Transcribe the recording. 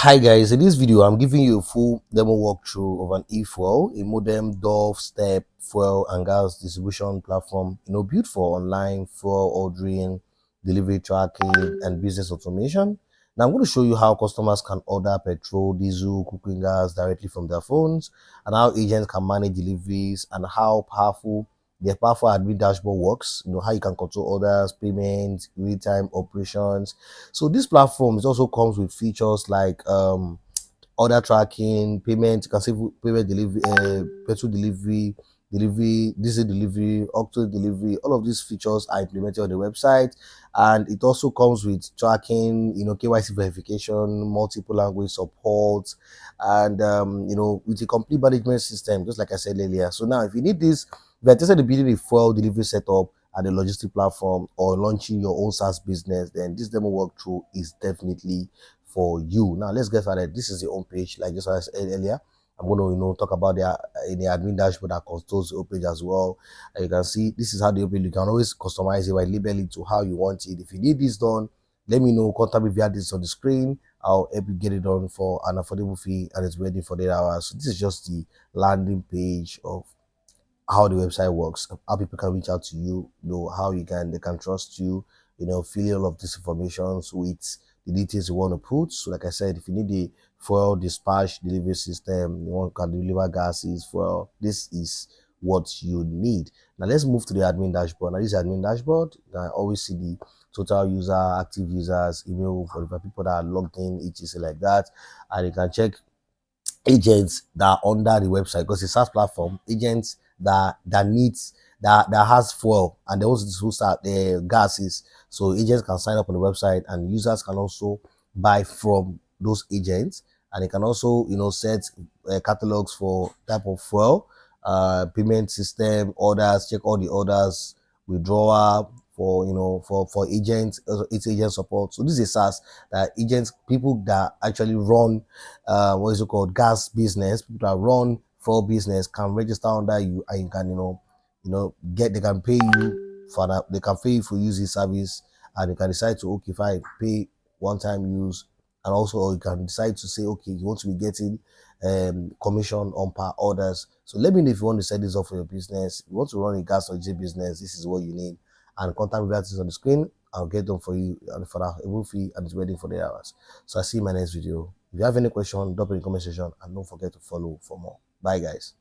Hi guys, in this video I'm giving you a full demo walkthrough of an eFuel, a modern Doorstep fuel and gas distribution platform, built for online fuel ordering, delivery tracking, and business automation. Now I'm going to show you how customers can order petrol, diesel, cooking gas directly from their phones, and how agents can manage deliveries, and how powerful the powerful admin dashboard works. How you can control orders, payments, real-time operations. So this platform also comes with features like order tracking, payment, you can save payment delivery, petrol delivery, diesel delivery, octo delivery. All of these features are implemented on the website, and it also comes with tracking, KYC verification, multiple language support, and with a complete management system, just like I said earlier. So now, if you need this, if you're interested in building a fuel delivery setup and a logistic platform, or launching your own SaaS business, then this demo walkthrough is definitely for you. Now let's get started. This is the home page, like just as I said earlier. I'm going to talk about the admin dashboard that controls the home page as well. And you can see this is how the home page. You can always customize it by labeling it to how you want it. If you need this done, let me know. Contact me via this on the screen. I'll help you get it done for an affordable fee, and it's ready for 8 hours. So this is just the landing page of how the website works, how people can reach out to you, how they can trust you, fill all of this information with the details you want to put. So like I said, if you need the fuel dispatch delivery system, you want to deliver gases, fuel, this is what you need. Now let's move to the admin dashboard. Now this is admin dashboard. You can always see the total user, active users, email for the people that are logged in, etc. like that. And you can check agents that are under the website, because it's a SaaS platform. Agents that needs that has fuel and they also to start their gases, so agents can sign up on the website, and users can also buy from those agents, and they can also set catalogs for type of fuel, payment system, orders, check all the orders, withdrawal for agents, it's agent support. So this is a SaaS that agents, people that actually run what is it called, gas business, people that run for business can register under you, and you can they can pay you for that. They can pay you for using service, and you can decide to, okay, if I pay one time use, and also you can decide to say, okay, you want to be getting commission on per orders. So let me know if you want to set this up for your business. If you want to run a gas or J business, this is what you need. And contact me on the screen. I'll get them for you and for that able fee, and it's ready for the hours. So I see you in my next video. If you have any question, drop it in the comment section, and don't forget to follow for more. Bye guys.